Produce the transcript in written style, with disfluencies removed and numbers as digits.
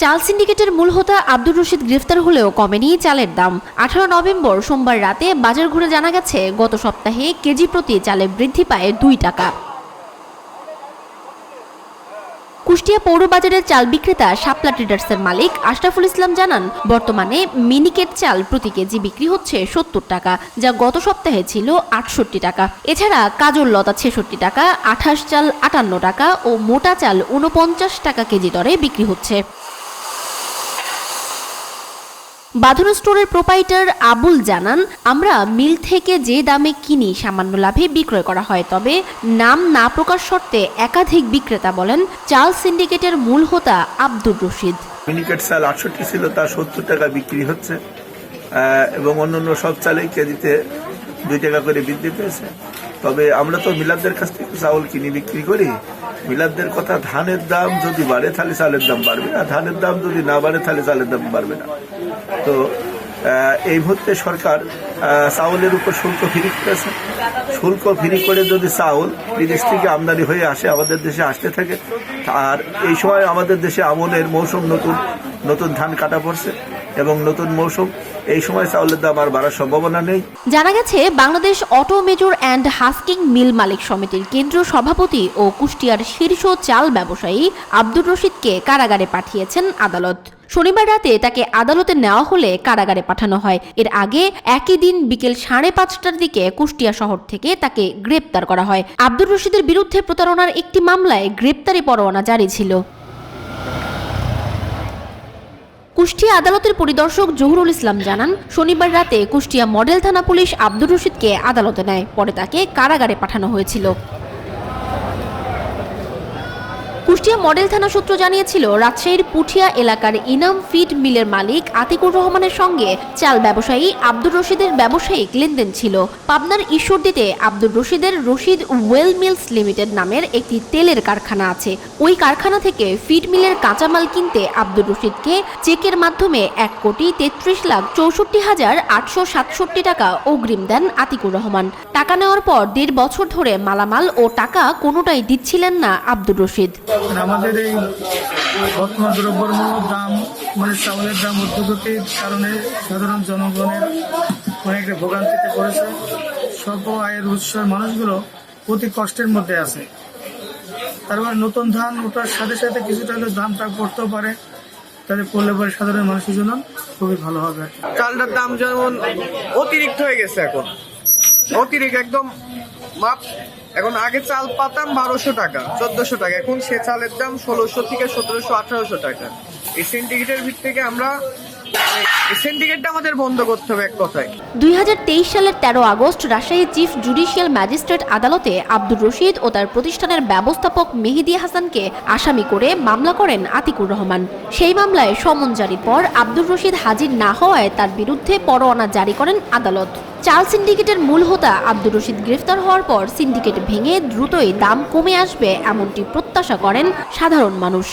চাল সিন্ডিকেটের মূল হোতা আব্দুর রশিদ গ্রেফতার হলেও কমেনি চালের দাম। 18 নভেম্বর সোমবার রাতে বাজার ঘুরে জানা গেছে গত সপ্তাহে কেজি প্রতি চালে বৃদ্ধি পায় 2 টাকা। কুষ্টিয়া পৌর বাজারের চাল বিক্রেতা শাপলা ট্রেডার্সের মালিক আশরাফুল ইসলাম জানান, বর্তমানে মিনিকেট চাল প্রতি কেজি বিক্রি হচ্ছে 70 টাকা, যা গত সপ্তাহে ছিল 68 টাকা। এছাড়া কাজল লতা 66 টাকা, আঠাশ চাল 58 টাকা ও মোটা চাল 49 টাকা কেজি দরে বিক্রি হচ্ছে। বাঁধন স্টোরের প্রোপাইটার আবুল জানান, আমরা মিল থেকে যে দামে কিনি সামান্য লাভে বিক্রয় করা হয়, তবে নাম না প্রকাশ শর্তে একাধিক বিক্রেতা বলেন চাল সিন্ডিকেটের মূল হোতা আব্দুর রশিদ। মিনিকেট চাল 68 ছিল, তা 70 টাকা বিক্রি হচ্ছে এবং অন্যান্য সব চালেই কেজিতে 2 টাকা করে বৃদ্ধি পেয়েছে। তবে আমরা তো মিলাদদের কাছ থেকে চাউল কিনে বিক্রি করি। মিলাদদের কথা, ধানের দাম যদি বাড়ে তাহলে চালের দাম বাড়বে, আর ধানের দাম যদি না বাড়ে তাহলে চালের দাম বাড়বে না। তো এই মুহূর্তে সরকার চাউলের উপর শুল্ক ফ্রি করেছে। শুল্ক ফ্রি করে যদি চাউল বিদেশ থেকে আমদানি হয়ে আসে, আমাদের দেশে আসতে থাকে, আর এই সময় আমাদের দেশে আমনের মৌসুম, নতুন ধান কাটা পড়ছে এবং নতুন মৌসুম, এই সময় চাউলের দাম আর বাড়ার সম্ভাবনা নেই। জানা গেছে Bangladesh auto major and husking mill মালিক সমিতির কেন্দ্রীয় সভাপতি ও কুষ্টিয়ার শীর্ষ চাল ব্যবসায়ী আব্দুর রশিদকে কারাগারে পাঠিয়েছেন আদালত। শনিবার রাতে তাকে আদালতে নেওয়া হলে কারাগারে পাঠানো হয়। এর আগে একই দিন বিকেল 5:30টার দিকে কুষ্টিয়া শহর থেকে তাকে গ্রেপ্তার করা হয়। আব্দুর রশিদের বিরুদ্ধে প্রতারণার একটি মামলায় গ্রেপ্তারি পরোয়ানা জারি ছিল। কুষ্টিয়া আদালতের পরিদর্শক জহুরুল ইসলাম জানান, শনিবার রাতে কুষ্টিয়া মডেল থানা পুলিশ আব্দুর রশিদকে আদালতে নেয়, পরে তাকে কারাগারে পাঠানো হয়েছিল। কুষ্টিয়া মডেল থানা সূত্র জানিয়েছিল, রাজশাহীর পুঠিয়া এলাকার ইনাম ফিড মিলের মালিক আতিকুর রহমানের সঙ্গে চাল ব্যবসায়ী আব্দুর রশিদের ব্যবসায়িক লেনদেন ছিল। পাবনার ঈশ্বরদীতে আব্দুর রশিদের রশিদ ওয়েল মিলস লিমিটেড নামের একটি তেলের কারখানা আছে। ওই কারখানা থেকে ফিড মিলের কাঁচামাল কিনতে আব্দুর রশিদকে চেকের মাধ্যমে 1,63,64,867 টাকা অগ্রিম দেন আতিকুর রহমান। টাকা নেওয়ার পর 1.5 বছর ধরে মালামাল ও টাকা কোনোটাই দিচ্ছিলেন না আব্দুর রশিদ। আমাদের এই বর্তমান দ্রব্যমূল্যের দাম, চাউলের দাম ঊর্ধ্বগতির কারণে সাধারণ জনগণের অনেকটা ভোগান্তিতে পড়েছে। স্বল্প আয়ের উৎসের মানুষগুলো অতি কষ্টের মধ্যে আছে। তারপর নতুন ধান ওঠার সাথে সাথে কিছুটা হলেও দামটা পড়তেও পারে, তাদের পড়লে পরে সাধারণ মানুষের জন্য খুবই ভালো হবে। চালটার দাম যেমন অতিরিক্ত হয়ে গেছে, এখন অতিরিক্ত একদম মাপ। এখন আগে চাল পাতাম 1200 টাকা, 1400 টাকা, এখন সে চালের দাম 1600 থেকে 1700, 1800 টাকা। এই সিন্ডিকেটের ভিতর থেকে আমরা সিন্ডিকেটটা আমাদের বন্ধ করতে হবে এক কথায়। 2023 সালের 13 August Rajshahi chief judicial magistrate আদালতে আব্দুর রশিদ ও তার প্রতিষ্ঠানের ব্যবস্থাপক মেহেদী হাসানকে আসামি করে মামলা করেন আতিকুর রহমান। সেই মামলায় সমন জারির পর আব্দুর রশিদ হাজির না হওয়ায় তার বিরুদ্ধে পরোয়ানা জারি করেন আদালত। চাল সিন্ডিকেটের মূল হোতা আব্দুর রশিদ গ্রেফতার হওয়ার পর সিন্ডিকেট ভেঙে দ্রুতই দাম কমে আসবে এমনটি প্রত্যাশা করেন সাধারণ মানুষ।